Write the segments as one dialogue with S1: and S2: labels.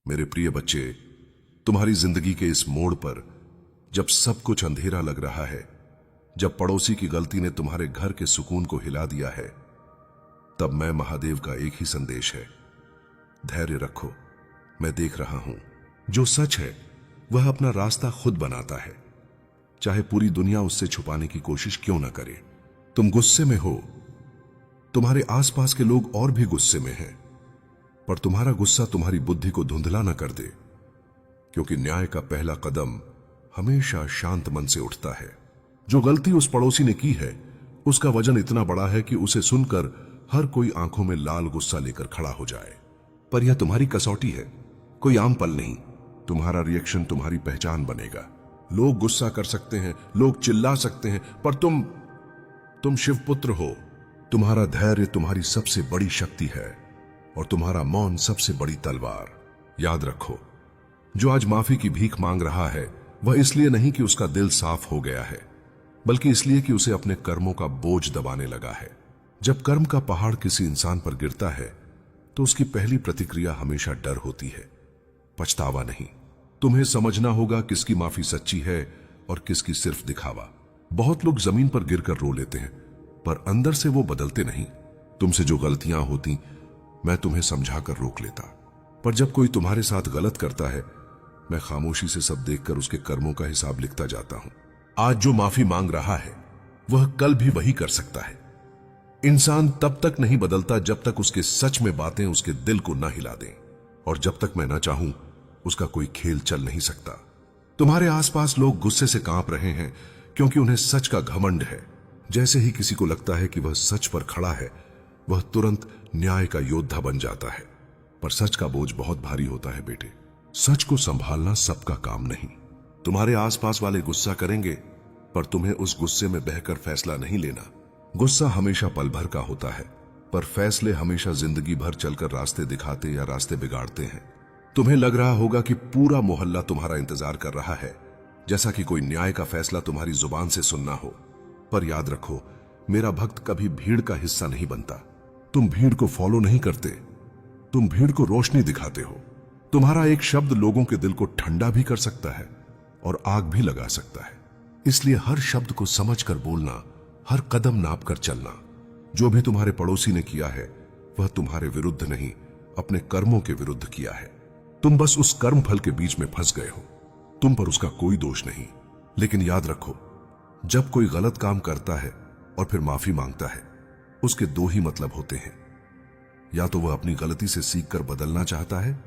S1: मेरे प्रिय बच्चे, तुम्हारी जिंदगी के इस मोड़ पर जब सब कुछ अंधेरा लग रहा है, जब पड़ोसी की गलती ने तुम्हारे घर के सुकून को हिला दिया है, तब मैं महादेव का एक ही संदेश है, धैर्य रखो। मैं देख रहा हूं। जो सच है वह अपना रास्ता खुद बनाता है, चाहे पूरी दुनिया उससे छुपाने की कोशिश क्यों ना करे। तुम गुस्से में हो, तुम्हारे आसपास के लोग और भी गुस्से में हैं, पर तुम्हारा गुस्सा तुम्हारी बुद्धि को धुंधला न कर दे, क्योंकि न्याय का पहला कदम हमेशा शांत मन से उठता है। जो गलती उस पड़ोसी ने की है, उसका वजन इतना बड़ा है कि उसे सुनकर हर कोई आंखों में लाल गुस्सा लेकर खड़ा हो जाए। पर यह तुम्हारी कसौटी है, कोई आम पल नहीं। तुम्हारा रिएक्शन तुम्हारी पहचान बनेगा। लोग गुस्सा कर सकते हैं, लोग चिल्ला सकते हैं, पर तुम शिवपुत्र हो। तुम्हारा धैर्य तुम्हारी सबसे बड़ी शक्ति है और तुम्हारा मौन सबसे बड़ी तलवार। याद रखो, जो आज माफी की भीख मांग रहा है, वह इसलिए नहीं कि उसका दिल साफ हो गया है, बल्कि इसलिए कि उसे अपने कर्मों का बोझ दबाने लगा है। जब कर्म का पहाड़ किसी इंसान पर गिरता है, तो उसकी पहली प्रतिक्रिया हमेशा डर होती है, पछतावा नहीं। तुम्हें समझना होगा किसकी माफी सच्ची है और किसकी सिर्फ दिखावा। बहुत लोग जमीन पर गिरकर रो लेते हैं, पर अंदर से वो बदलते नहीं। तुमसे जो गलतियां होती, मैं तुम्हें समझाकर रोक लेता, पर जब कोई तुम्हारे साथ गलत करता है, मैं खामोशी से सब देखकर उसके कर्मों का हिसाब लिखता जाता हूं। आज जो माफी मांग रहा है, वह कल भी वही कर सकता है। इंसान तब तक नहीं बदलता जब तक उसके सच में बातें उसके दिल को ना हिला दें, और जब तक मैं ना चाहूं, उसका कोई खेल चल नहीं सकता। तुम्हारे आसपास लोग गुस्से से कांप रहे हैं क्योंकि उन्हें सच का घमंड है। जैसे ही किसी को लगता है कि वह सच पर खड़ा है, वह तुरंत न्याय का योद्धा बन जाता है। पर सच का बोझ बहुत भारी होता है बेटे। सच को संभालना सबका काम नहीं। तुम्हारे आसपास वाले गुस्सा करेंगे, पर तुम्हें उस गुस्से में बहकर फैसला नहीं लेना। गुस्सा हमेशा पल भर का होता है, पर फैसले हमेशा जिंदगी भर चलकर रास्ते दिखाते या रास्ते बिगाड़ते हैं। तुम्हें लग रहा होगा कि पूरा मोहल्ला तुम्हारा इंतजार कर रहा है, जैसा कि कोई न्याय का फैसला तुम्हारी जुबान से सुनना हो। पर याद रखो, मेरा भक्त कभी भीड़ का हिस्सा नहीं बनता। तुम भीड़ को फॉलो नहीं करते, तुम भीड़ को रोशनी दिखाते हो। तुम्हारा एक शब्द लोगों के दिल को ठंडा भी कर सकता है और आग भी लगा सकता है। इसलिए हर शब्द को समझकर बोलना, हर कदम नाप कर चलना। जो भी तुम्हारे पड़ोसी ने किया है, वह तुम्हारे विरुद्ध नहीं, अपने कर्मों के विरुद्ध किया है। तुम बस उस कर्म फल के बीच में फंस गए हो। तुम पर उसका कोई दोष नहीं। लेकिन याद रखो, जब कोई गलत काम करता है और फिर माफी मांगता है, उसके दो ही मतलब होते हैं। या तो वह अपनी गलती से सीखकर बदलना चाहता है,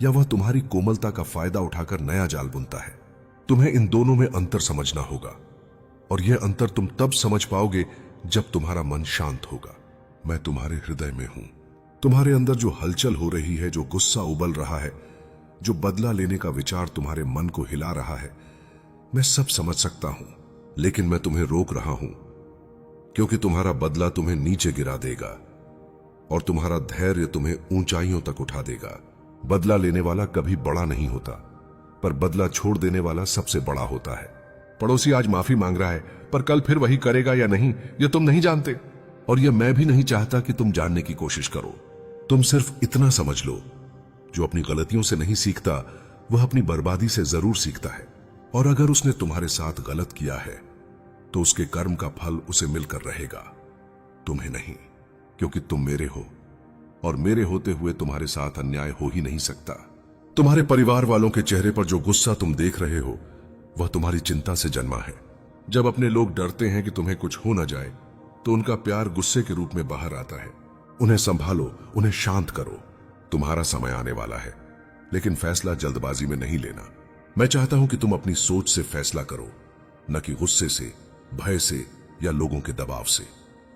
S1: या वह तुम्हारी कोमलता का फायदा उठाकर नया जाल बुनता है। तुम्हें इन दोनों में अंतर समझना होगा, और यह अंतर तुम तब समझ पाओगे जब तुम्हारा मन शांत होगा। मैं तुम्हारे हृदय में हूं। तुम्हारे अंदर जो हलचल हो रही है, जो गुस्सा उबल रहा है, जो बदला लेने का विचार तुम्हारे मन को हिला रहा है, मैं सब समझ सकता हूं। लेकिन मैं तुम्हें रोक रहा हूं, क्योंकि तुम्हारा बदला तुम्हें नीचे गिरा देगा और तुम्हारा धैर्य तुम्हें ऊंचाइयों तक उठा देगा। बदला लेने वाला कभी बड़ा नहीं होता, पर बदला छोड़ देने वाला सबसे बड़ा होता है। पड़ोसी आज माफी मांग रहा है, पर कल फिर वही करेगा या नहीं, यह तुम नहीं जानते, और यह मैं भी नहीं चाहता कि तुम जानने की कोशिश करो। तुम सिर्फ इतना समझ लो, जो अपनी गलतियों से नहीं सीखता, वह अपनी बर्बादी से जरूर सीखता है। और अगर उसने तुम्हारे साथ गलत किया है, तो उसके कर्म का फल उसे मिलकर रहेगा, तुम्हें नहीं, क्योंकि तुम मेरे हो, और मेरे होते हुए तुम्हारे साथ अन्याय हो ही नहीं सकता। तुम्हारे परिवार वालों के चेहरे पर जो गुस्सा तुम देख रहे हो, वह तुम्हारी चिंता से जन्मा है। जब अपने लोग डरते हैं कि तुम्हें कुछ हो ना जाए, तो उनका प्यार गुस्से के रूप में बाहर आता है। उन्हें संभालो, उन्हें शांत करो। तुम्हारा समय आने वाला है, लेकिन फैसला जल्दबाजी में नहीं लेना। मैं चाहता हूं कि तुम अपनी सोच से फैसला करो, न कि गुस्से से, भय से या लोगों के दबाव से।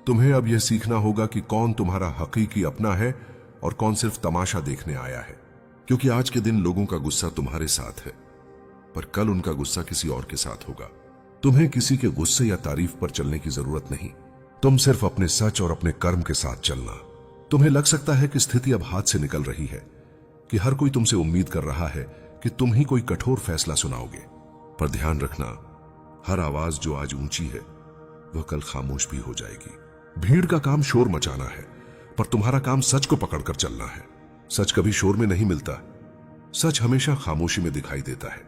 S1: तुम्हें अब यह सीखना होगा कि कौन तुम्हारा हकीकी अपना है और कौन सिर्फ तमाशा देखने आया है। क्योंकि आज के दिन लोगों का गुस्सा तुम्हारे साथ है, पर कल उनका गुस्सा किसी और के साथ होगा। तुम्हें किसी के गुस्से या तारीफ पर चलने की जरूरत नहीं। तुम सिर्फ अपने सच और अपने कर्म के साथ चलना। तुम्हें लग सकता है कि स्थिति अब हाथ से निकल रही है, कि हर कोई तुमसे उम्मीद कर रहा है कि तुम ही कोई कठोर फैसला सुनाओगे। पर ध्यान रखना, हर आवाज जो आज ऊंची है, वह कल खामोश भी हो जाएगी। भीड़ का काम शोर मचाना है, पर तुम्हारा काम सच को पकड़कर चलना है। सच कभी शोर में नहीं मिलता, सच हमेशा खामोशी में दिखाई देता है,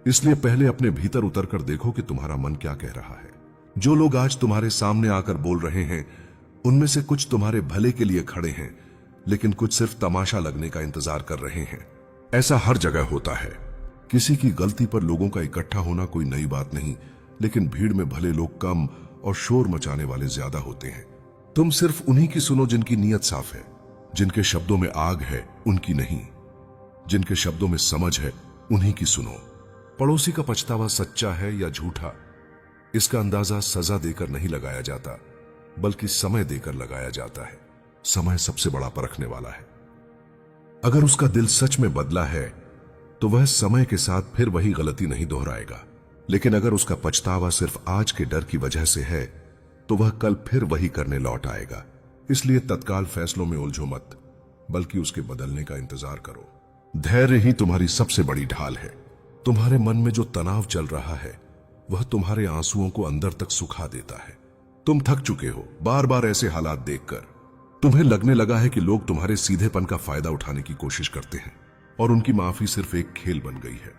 S1: इसलिए पहले अपने भीतर उतरकर देखो कि तुम्हारा मन क्या कह रहा है। जो लोग आज तुम्हारे सामने आकर बोल रहे हैं, उनमें से कुछ तुम्हारे भले के लिए खड़े हैं, लेकिन कुछ सिर्फ तमाशा लगने का इंतजार कर रहे हैं। ऐसा हर जगह होता है। किसी की गलती पर लोगों का इकट्ठा होना कोई नई बात नहीं, लेकिन भीड़ में भले लोग कम और शोर मचाने वाले ज्यादा होते हैं। तुम सिर्फ उन्हीं की सुनो जिनकी नीयत साफ है, जिनके शब्दों में आग है उनकी नहीं, जिनके शब्दों में समझ है उन्हीं की सुनो। पड़ोसी का पछतावा सच्चा है या झूठा, इसका अंदाजा सजा देकर नहीं लगाया जाता, बल्कि समय देकर लगाया जाता है। समय सबसे बड़ा परखने वाला है। अगर उसका दिल सच में बदला है तो वह समय के साथ फिर वही गलती नहीं दोहराएगा, लेकिन अगर उसका पछतावा सिर्फ आज के डर की वजह से है तो वह कल फिर वही करने लौट आएगा। इसलिए तत्काल फैसलों में उलझो मत, बल्कि उसके बदलने का इंतजार करो। धैर्य ही तुम्हारी सबसे बड़ी ढाल है। तुम्हारे मन में जो तनाव चल रहा है वह तुम्हारे आंसुओं को अंदर तक सुखा देता है। तुम थक चुके हो बार बार ऐसे हालात देखकर। तुम्हें लगने लगा है कि लोग तुम्हारे सीधेपन का फायदा उठाने की कोशिश करते हैं और उनकी माफी सिर्फ एक खेल बन गई है।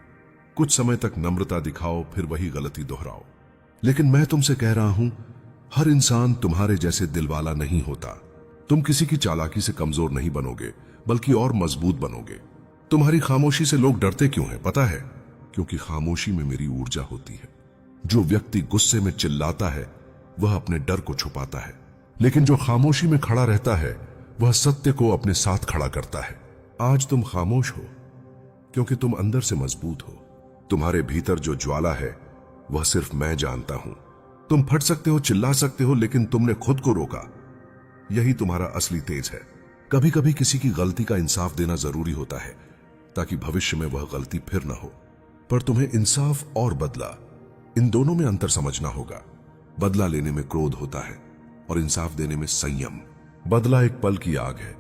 S1: कुछ समय तक नम्रता दिखाओ, फिर वही गलती दोहराओ। लेकिन मैं तुमसे कह रहा हूं, हर इंसान तुम्हारे जैसे दिलवाला नहीं होता। तुम किसी की चालाकी से कमजोर नहीं बनोगे, बल्कि और मजबूत बनोगे। तुम्हारी खामोशी से लोग डरते क्यों हैं पता है? क्योंकि खामोशी में मेरी ऊर्जा होती है। जो व्यक्ति गुस्से में चिल्लाता है वह अपने डर को छुपाता है, लेकिन जो खामोशी में खड़ा रहता है वह सत्य को अपने साथ खड़ा करता है। आज तुम खामोश हो क्योंकि तुम अंदर से मजबूत हो। तुम्हारे भीतर जो ज्वाला है वह सिर्फ मैं जानता हूं। तुम फट सकते हो, चिल्ला सकते हो, लेकिन तुमने खुद को रोका। यही तुम्हारा असली तेज है। कभी कभी किसी की गलती का इंसाफ देना जरूरी होता है ताकि भविष्य में वह गलती फिर न हो। पर तुम्हें इंसाफ और बदला, इन दोनों में अंतर समझना होगा। बदला लेने में क्रोध होता है और इंसाफ देने में संयम। बदला एक पल की आग है,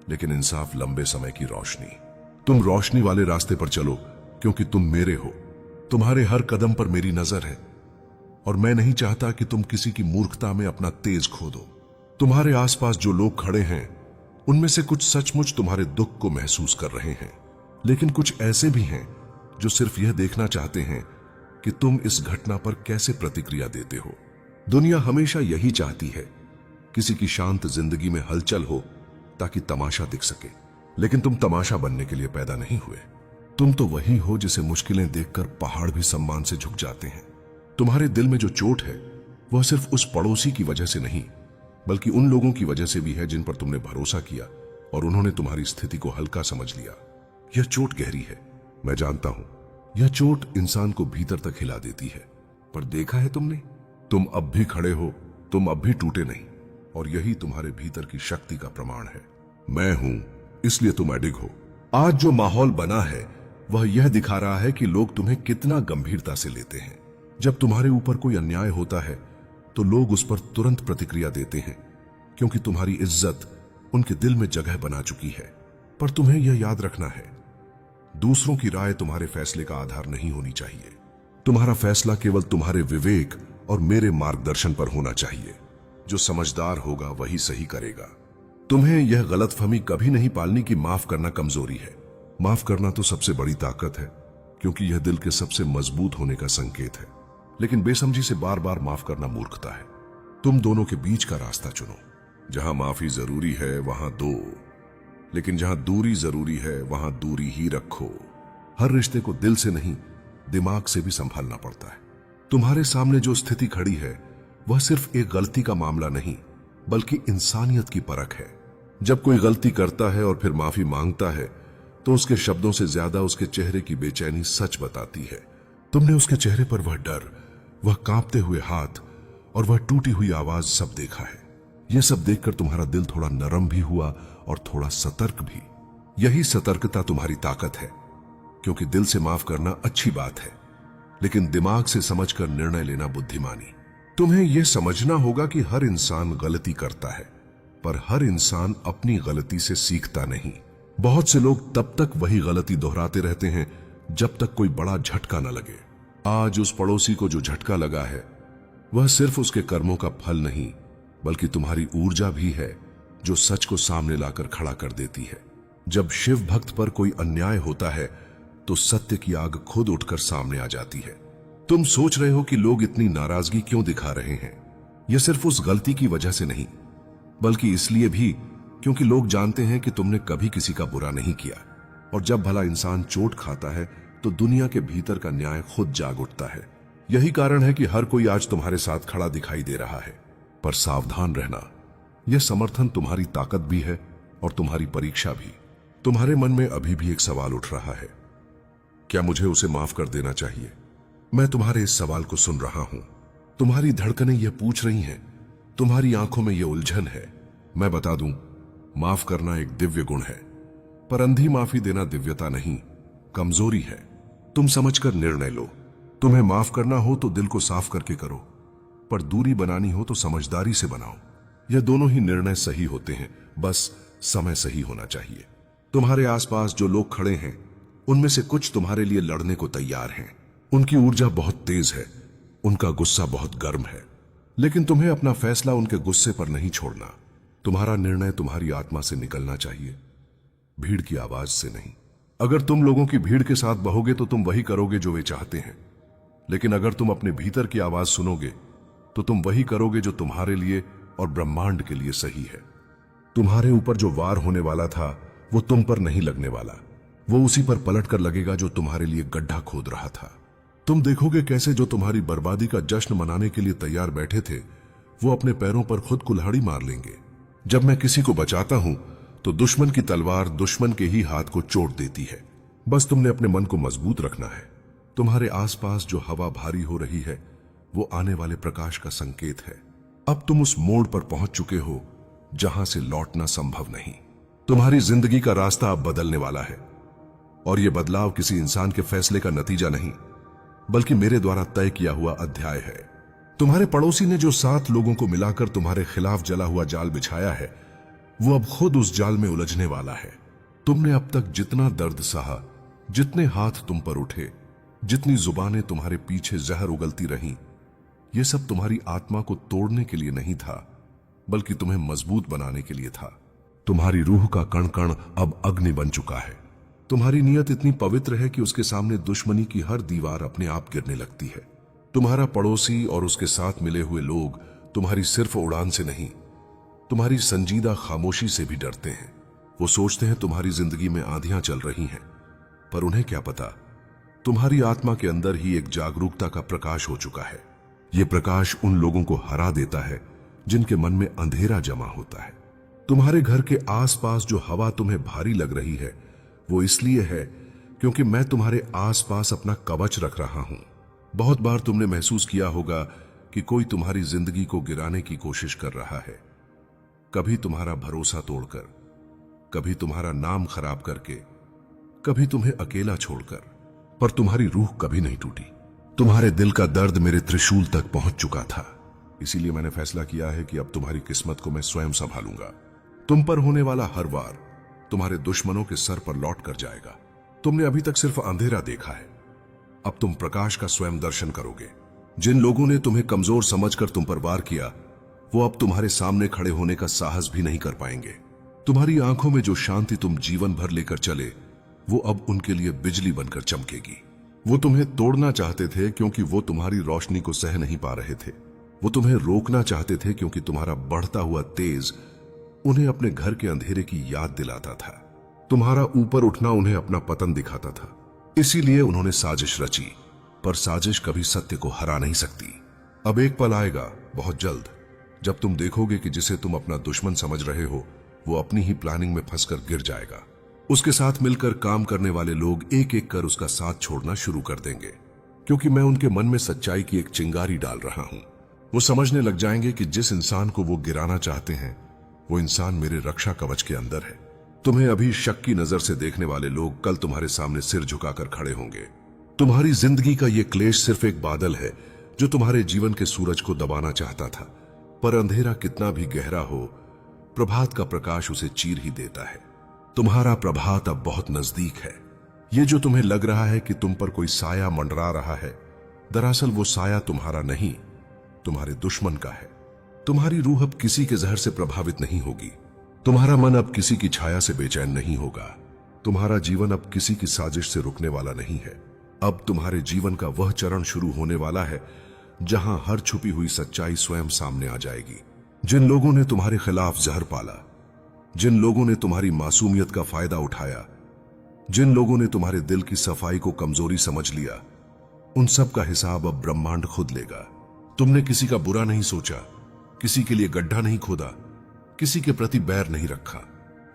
S1: लेकिन इंसाफ लंबे समय की रोशनी। तुम रोशनी वाले रास्ते पर चलो क्योंकि तुम मेरे हो। तुम्हारे हर कदम पर मेरी नजर है और मैं नहीं चाहता कि तुम किसी की मूर्खता में अपना तेज खो दो। तुम्हारे आसपास जो लोग खड़े हैं उनमें से कुछ सचमुच तुम्हारे दुख को महसूस कर रहे हैं, लेकिन कुछ ऐसे भी हैं जो सिर्फ यह देखना चाहते हैं कि तुम इस घटना पर कैसे प्रतिक्रिया देते हो। दुनिया हमेशा यही चाहती है, किसी की शांत जिंदगी में हलचल हो ताकि तमाशा दिख सके, लेकिन तुम तमाशा बनने के लिए पैदा नहीं हुए। तुम तो वही हो जिसे मुश्किलें देखकर पहाड़ भी सम्मान से झुक जाते हैं। तुम्हारे दिल में जो चोट है वह सिर्फ उस पड़ोसी की वजह से नहीं, बल्कि उन लोगों की वजह से भी है जिन पर तुमने भरोसा किया और उन्होंने तुम्हारी स्थिति को हल्का समझ लिया। यह चोट गहरी है, मैं जानता हूं। यह चोट इंसान को भीतर तक हिला देती है, पर देखा है तुमने, तुम अब भी खड़े हो, तुम अब भी टूटे नहीं, और यही तुम्हारे भीतर की शक्ति का प्रमाण है। मैं हूं, इसलिए तुम अडिग हो। आज जो माहौल बना है वह यह दिखा रहा है कि लोग तुम्हें कितना गंभीरता से लेते हैं। जब तुम्हारे ऊपर कोई अन्याय होता है तो लोग उस पर तुरंत प्रतिक्रिया देते हैं, क्योंकि तुम्हारी इज्जत उनके दिल में जगह बना चुकी है। पर तुम्हें यह याद रखना है, दूसरों की राय तुम्हारे फैसले का आधार नहीं होनी चाहिए। तुम्हारा फैसला केवल तुम्हारे विवेक और मेरे मार्गदर्शन पर होना चाहिए। जो समझदार होगा वही सही करेगा। तुम्हें यह गलतफहमी कभी नहीं पालनी कि माफ करना कमजोरी है। माफ करना तो सबसे बड़ी ताकत है, क्योंकि यह दिल के सबसे मजबूत होने का संकेत है। लेकिन बेसमझी से बार बार माफ करना मूर्खता है। तुम दोनों के बीच का रास्ता चुनो। जहां माफी जरूरी है वहां दो, लेकिन जहां दूरी जरूरी है वहां दूरी ही रखो। हर रिश्ते को दिल से नहीं, दिमाग से भी संभालना पड़ता है। तुम्हारे सामने जो स्थिति खड़ी है वह सिर्फ एक गलती का मामला नहीं, बल्कि इंसानियत की परख है। जब कोई गलती करता है और फिर माफी मांगता है तो उसके शब्दों से ज्यादा उसके चेहरे की बेचैनी सच बताती है। तुमने उसके चेहरे पर वह डर, वह कांपते हुए हाथ और वह टूटी हुई आवाज सब देखा है। यह सब देखकर तुम्हारा दिल थोड़ा नरम भी हुआ और थोड़ा सतर्क भी। यही सतर्कता तुम्हारी ताकत है, क्योंकि दिल से माफ करना अच्छी बात है, लेकिन दिमाग से समझकर निर्णय लेना बुद्धिमानी। तुम्हें यह समझना होगा कि हर इंसान गलती करता है, पर हर इंसान अपनी गलती से सीखता नहीं। बहुत से लोग तब तक वही गलती दोहराते रहते हैं जब तक कोई बड़ा झटका न लगे। आज उस पड़ोसी को जो झटका लगा है वह सिर्फ उसके कर्मों का फल नहीं, बल्कि तुम्हारी ऊर्जा भी है जो सच को सामने लाकर खड़ा कर देती है। जब शिव भक्त पर कोई अन्याय होता है तो सत्य की आग खुद उठकर सामने आ जाती है। तुम सोच रहे हो कि लोग इतनी नाराजगी क्यों दिखा रहे हैं। यह सिर्फ उस गलती की वजह से नहीं, बल्कि इसलिए भी क्योंकि लोग जानते हैं कि तुमने कभी किसी का बुरा नहीं किया। और जब भला इंसान चोट खाता है तो दुनिया के भीतर का न्याय खुद जाग उठता है। यही कारण है कि हर कोई आज तुम्हारे साथ खड़ा दिखाई दे रहा है। पर सावधान रहना, यह समर्थन तुम्हारी ताकत भी है और तुम्हारी परीक्षा भी। तुम्हारे मन में अभी भी एक सवाल उठ रहा है, क्या मुझे उसे माफ कर देना चाहिए? मैं तुम्हारे इस सवाल को सुन रहा हूं। तुम्हारी धड़कनें यह पूछ रही हैं, तुम्हारी आंखों में यह उलझन है। मैं बता दूं, माफ करना एक दिव्य गुण है, पर अंधी माफी देना दिव्यता नहीं, कमजोरी है। तुम समझकर निर्णय लो। तुम्हें माफ करना हो तो दिल को साफ करके करो, पर दूरी बनानी हो तो समझदारी से बनाओ। यह दोनों ही निर्णय सही होते हैं, बस समय सही होना चाहिए। तुम्हारे आसपास जो लोग खड़े हैं, उनमें से कुछ तुम्हारे लिए लड़ने को तैयार हैं। उनकी ऊर्जा बहुत तेज है, उनका गुस्सा बहुत गर्म है, लेकिन तुम्हें अपना फैसला उनके गुस्से पर नहीं छोड़ना। तुम्हारा निर्णय तुम्हारी आत्मा से निकलना चाहिए, भीड़ की आवाज से नहीं। अगर तुम लोगों की भीड़ के साथ बहोगे तो तुम वही करोगे जो वे चाहते हैं, लेकिन अगर तुम अपने भीतर की आवाज सुनोगे तो तुम वही करोगे जो तुम्हारे लिए और ब्रह्मांड के लिए सही है। तुम्हारे ऊपर जो वार होने वाला था वो तुम पर नहीं लगने वाला, वो उसी पर पलट कर लगेगा जो तुम्हारे लिए गड्ढा खोद रहा था। तुम देखोगे कैसे जो तुम्हारी बर्बादी का जश्न मनाने के लिए तैयार बैठे थे, वो अपने पैरों पर खुद कुल्हाड़ी मार लेंगे। जब मैं किसी को बचाता हूं तो दुश्मन की तलवार दुश्मन के ही हाथ को चोट देती है। बस तुमने अपने मन को मजबूत रखना है। तुम्हारे आसपास जो हवा भारी हो रही है वो आने वाले प्रकाश का संकेत है। अब तुम उस मोड़ पर पहुंच चुके हो जहां से लौटना संभव नहीं। तुम्हारी जिंदगी का रास्ता अब बदलने वाला है, और यह बदलाव किसी इंसान के फैसले का नतीजा नहीं, बल्कि मेरे द्वारा तय किया हुआ अध्याय है। तुम्हारे पड़ोसी ने जो 7 लोगों को मिलाकर तुम्हारे खिलाफ जला हुआ जाल बिछाया है, वो अब खुद उस जाल में उलझने वाला है। तुमने अब तक जितना दर्द सहा, जितने हाथ तुम पर उठे, जितनी जुबानें तुम्हारे पीछे जहर उगलती रहीं, यह सब तुम्हारी आत्मा को तोड़ने के लिए नहीं था, बल्कि तुम्हें मजबूत बनाने के लिए था। तुम्हारी रूह का कण कण अब अग्नि बन चुका है। तुम्हारी नीयत इतनी पवित्र है कि उसके सामने दुश्मनी की हर दीवार अपने आप गिरने लगती है। तुम्हारा पड़ोसी और उसके साथ मिले हुए लोग तुम्हारी सिर्फ उड़ान से नहीं, तुम्हारी संजीदा खामोशी से भी डरते हैं। वो सोचते हैं तुम्हारी जिंदगी में आंधियां चल रही हैं, पर उन्हें क्या पता, तुम्हारी आत्मा के अंदर ही एक जागरूकता का प्रकाश हो चुका है। यह प्रकाश उन लोगों को हरा देता है जिनके मन में अंधेरा जमा होता है। तुम्हारे घर के आसपास जो हवा तुम्हें भारी लग रही है, वो इसलिए है क्योंकि मैं तुम्हारे आसपास अपना कवच रख रहा हूं। बहुत बार तुमने महसूस किया होगा कि कोई तुम्हारी जिंदगी को गिराने की कोशिश कर रहा है, कभी तुम्हारा भरोसा तोड़कर, कभी तुम्हारा नाम खराब करके, कभी तुम्हें अकेला छोड़कर, पर तुम्हारी रूह कभी नहीं टूटी। तुम्हारे दिल का दर्द मेरे त्रिशूल तक पहुंच चुका था, इसीलिए मैंने फैसला किया है कि अब तुम्हारी किस्मत को मैं स्वयं संभालूंगा। तुम पर होने वाला हर वार तुम्हारे दुश्मनों के सर पर लौट कर जाएगा। तुमने अभी तक सिर्फ अंधेरा देखा है, अब तुम प्रकाश का स्वयं दर्शन करोगे। जिन लोगों ने तुम्हें कमजोर समझकर तुम पर वार किया, वो अब तुम्हारे सामने खड़े होने का साहस भी नहीं कर पाएंगे। तुम्हारी आंखों में जो शांति तुम जीवन भर लेकर चले, वो अब उनके लिए बिजली बनकर चमकेगी। वो तुम्हें तोड़ना चाहते थे क्योंकि वो तुम्हारी रोशनी को सह नहीं पा रहे थे। वो तुम्हें रोकना चाहते थे क्योंकि तुम्हारा बढ़ता हुआ तेज उन्हें अपने घर के अंधेरे की याद दिलाता था। तुम्हारा ऊपर उठना उन्हें अपना पतन दिखाता था। इसीलिए उन्होंने साजिश रची, पर साजिश कभी सत्य को हरा नहीं सकती। अब एक पल आएगा बहुत जल्द जब तुम देखोगे कि जिसे तुम अपना दुश्मन समझ रहे हो, वो अपनी ही प्लानिंग में फंसकर गिर जाएगा। उसके साथ मिलकर काम करने वाले लोग एक एक कर उसका साथ छोड़ना शुरू कर देंगे, क्योंकि मैं उनके मन में सच्चाई की एक चिंगारी डाल रहा हूं। वो समझने लग जाएंगे कि जिस इंसान को वो गिराना चाहते हैं, वो इंसान मेरे रक्षा कवच के अंदर है। तुम्हें अभी शक की नजर से देखने वाले लोग कल तुम्हारे सामने सिर झुकाकर खड़े होंगे। तुम्हारी जिंदगी का ये क्लेश सिर्फ एक बादल है जो तुम्हारे जीवन के सूरज को दबाना चाहता था, पर अंधेरा कितना भी गहरा हो, प्रभात का प्रकाश उसे चीर ही देता है। तुम्हारा प्रभात अब बहुत नजदीक है। ये जो तुम्हें लग रहा है कि तुम पर कोई साया मंडरा रहा है, दरअसल वो साया तुम्हारा नहीं, तुम्हारे दुश्मन का है। तुम्हारी रूह अब किसी के जहर से प्रभावित नहीं होगी। तुम्हारा मन अब किसी की छाया से बेचैन नहीं होगा। तुम्हारा जीवन अब किसी की साजिश से रुकने वाला नहीं है। अब तुम्हारे जीवन का वह चरण शुरू होने वाला है जहां हर छुपी हुई सच्चाई स्वयं सामने आ जाएगी। जिन लोगों ने तुम्हारे खिलाफ जहर पाला, जिन लोगों ने तुम्हारी मासूमियत का फायदा उठाया, जिन लोगों ने तुम्हारे दिल की सफाई को कमजोरी समझ लिया, उन सब का हिसाब अब ब्रह्मांड खुद लेगा। तुमने किसी का बुरा नहीं सोचा, किसी के लिए गड्ढा नहीं खोदा, किसी के प्रति बैर नहीं रखा।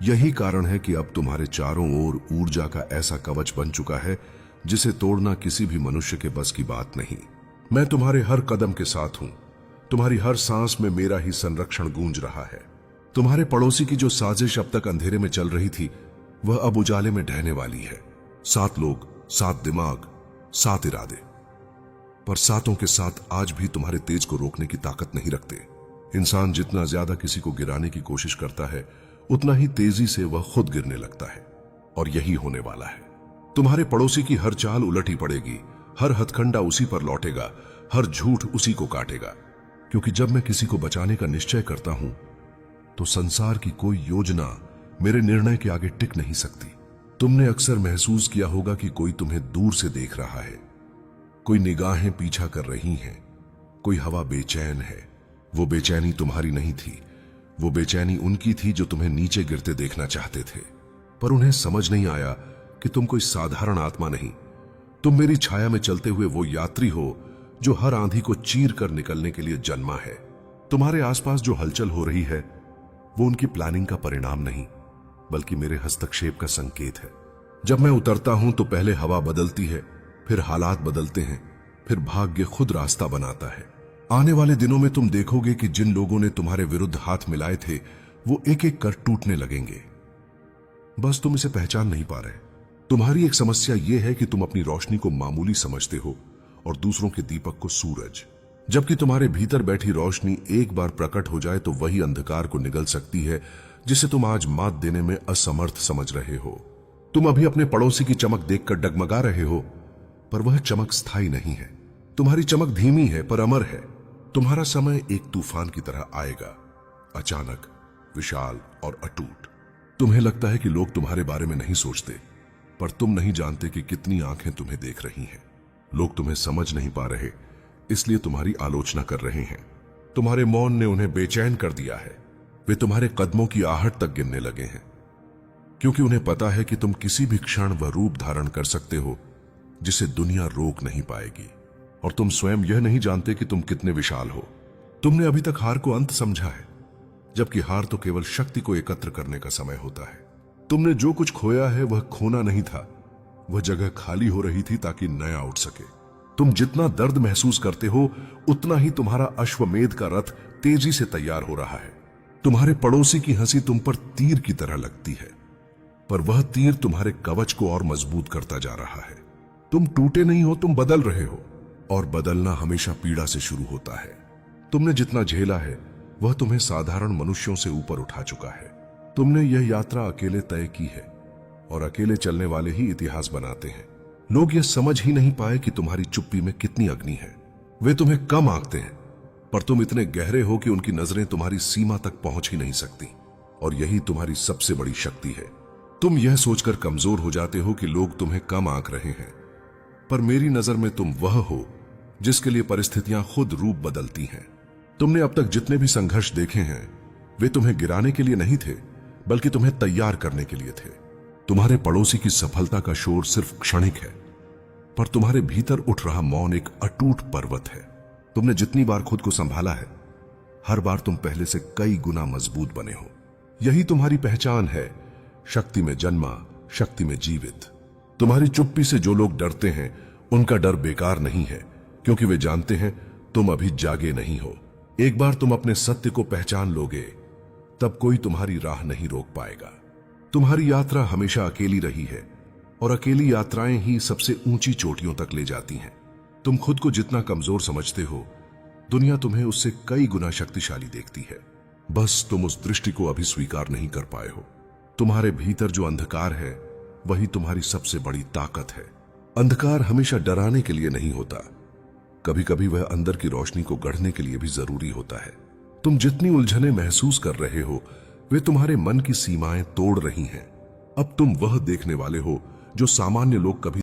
S1: यही कारण है कि अब तुम्हारे चारों ओर ऊर्जा का ऐसा कवच बन चुका है जिसे तोड़ना किसी भी मनुष्य के बस की बात नहीं। मैं तुम्हारे हर कदम के साथ हूं। तुम्हारी हर सांस में मेरा ही संरक्षण गूंज रहा है। तुम्हारे पड़ोसी की जो साजिश अब तक अंधेरे में चल रही थी, वह अब उजाले में ढहने वाली है। 7 लोग, 7 दिमाग, 7 इरादे, पर सातों के साथ आज भी तुम्हारे तेज को रोकने की ताकत नहीं रखते। इंसान जितना ज्यादा किसी को गिराने की कोशिश करता है, उतना ही तेजी से वह खुद गिरने लगता है। और यही होने वाला है। तुम्हारे पड़ोसी की हर चाल उलटी पड़ेगी, हर हथकंडा उसी पर लौटेगा, हर झूठ उसी को काटेगा। क्योंकि जब मैं किसी को बचाने का निश्चय करता हूं, तो संसार की कोई योजना मेरे निर्णय के आगे टिक नहीं सकती। तुमने अक्सर महसूस किया होगा कि कोई तुम्हें दूर से देख रहा है, कोई निगाहें पीछा कर रही हैं, कोई हवा बेचैन है। वो बेचैनी तुम्हारी नहीं थी, वो बेचैनी उनकी थी जो तुम्हें नीचे गिरते देखना चाहते थे। पर उन्हें समझ नहीं आया कि तुम कोई साधारण आत्मा नहीं, तुम मेरी छाया में चलते हुए वो यात्री हो जो हर आंधी को चीर कर निकलने के लिए जन्मा है। तुम्हारे आसपास जो हलचल हो रही है, वो उनकी प्लानिंग का परिणाम नहीं, बल्कि मेरे हस्तक्षेप का संकेत है। जब मैं उतरता हूं तो पहले हवा बदलती है, फिर हालात बदलते हैं, फिर भाग्य खुद रास्ता बनाता है। आने वाले दिनों में तुम देखोगे कि जिन लोगों ने तुम्हारे विरुद्ध हाथ मिलाए थे, वो एक एक कर टूटने लगेंगे। बस तुम इसे पहचान नहीं पा रहे। तुम्हारी एक समस्या यह है कि तुम अपनी रोशनी को मामूली समझते हो और दूसरों के दीपक को सूरज। जबकि तुम्हारे भीतर बैठी रोशनी एक बार प्रकट हो जाए तो वही अंधकार को निगल सकती है जिसे तुम आज मात देने में असमर्थ समझ रहे हो। तुम अभी अपने पड़ोसी की चमक देखकर डगमगा रहे हो, पर वह चमक स्थायी नहीं है। तुम्हारी चमक धीमी है पर अमर है। तुम्हारा समय एक तूफान की तरह आएगा, अचानक, विशाल और अटूट। तुम्हें लगता है कि लोग तुम्हारे बारे में नहीं सोचते, पर तुम नहीं जानते कि कितनी आंखें तुम्हें देख रही हैं। लोग तुम्हें समझ नहीं पा रहे, इसलिए तुम्हारी आलोचना कर रहे हैं। तुम्हारे मौन ने उन्हें बेचैन कर दिया है। वे तुम्हारे कदमों की आहट तक गिनने लगे हैं, क्योंकि उन्हें पता है कि तुम किसी भी क्षण वह रूप धारण कर सकते हो जिसे दुनिया रोक नहीं पाएगी। और तुम स्वयं यह नहीं जानते कि तुम कितने विशाल हो। तुमने अभी तक हार को अंत समझा है, जबकि हार तो केवल शक्ति को एकत्र करने का समय होता है। तुमने जो कुछ खोया है वह खोना नहीं था, वह जगह खाली हो रही थी ताकि नया उठ सके। तुम जितना दर्द महसूस करते हो, उतना ही तुम्हारा अश्वमेध का रथ तेजी से तैयार हो रहा है। तुम्हारे पड़ोसी की हंसी तुम पर तीर की तरह लगती है, पर वह तीर तुम्हारे कवच को और मजबूत करता जा रहा है। तुम टूटे नहीं हो, तुम बदल रहे हो, और बदलना हमेशा पीड़ा से शुरू होता है। तुमने जितना झेला है वह तुम्हें साधारण मनुष्यों से ऊपर उठा चुका है। तुमने यह यात्रा अकेले तय की है, और अकेले चलने वाले ही इतिहास बनाते हैं। लोग यह समझ ही नहीं पाए कि तुम्हारी चुप्पी में कितनी अग्नि है। वे तुम्हें कम आंकते हैं, पर तुम इतने गहरे हो कि उनकी नजरें तुम्हारी सीमा तक पहुंच ही नहीं सकती। और यही तुम्हारी सबसे बड़ी शक्ति है। तुम यह सोचकर कमजोर हो जाते हो कि लोग तुम्हें कम आंक रहे हैं, पर मेरी नजर में तुम वह हो जिसके लिए परिस्थितियां खुद रूप बदलती हैं। तुमने अब तक जितने भी संघर्ष देखे हैं, वे तुम्हें गिराने के लिए नहीं थे, बल्कि तुम्हें तैयार करने के लिए थे। तुम्हारे पड़ोसी की सफलता का शोर सिर्फ क्षणिक है, पर तुम्हारे भीतर उठ रहा मौन एक अटूट पर्वत है। तुमने जितनी बार खुद को संभाला है, हर बार तुम पहले से कई गुना मजबूत बने हो। यही तुम्हारी पहचान है, शक्ति में जन्मा, शक्ति में जीवित। तुम्हारी चुप्पी से जो लोग डरते हैं, उनका डर बेकार नहीं है, क्योंकि वे जानते हैं तुम अभी जागे नहीं हो। एक बार तुम अपने सत्य को पहचान लोगे, तब कोई तुम्हारी राह नहीं रोक पाएगा। तुम्हारी यात्रा हमेशा अकेली रही है, और अकेली यात्राएं ही सबसे ऊंची चोटियों तक ले जाती हैं। तुम खुद को जितना कमजोर समझते हो, दुनिया तुम्हें उससे कई गुना शक्तिशाली देखती है। बस तुम उस दृष्टि को अभी स्वीकार नहीं कर पाए हो। तुम्हारे भीतर जो अंधकार है, वही तुम्हारी सबसे बड़ी ताकत है। अंधकार हमेशा डराने के लिए नहीं होता, कभी कभी वह अंदर की रोशनी को गढ़ने के लिए भी जरूरी होता है। तुम जितनी उलझने महसूस कर रहे हो, वे तुम्हारे मन की सीमाएं तोड़ रही हैं। अब तुम वह देखने वाले हो जो सामान्य लोग कभी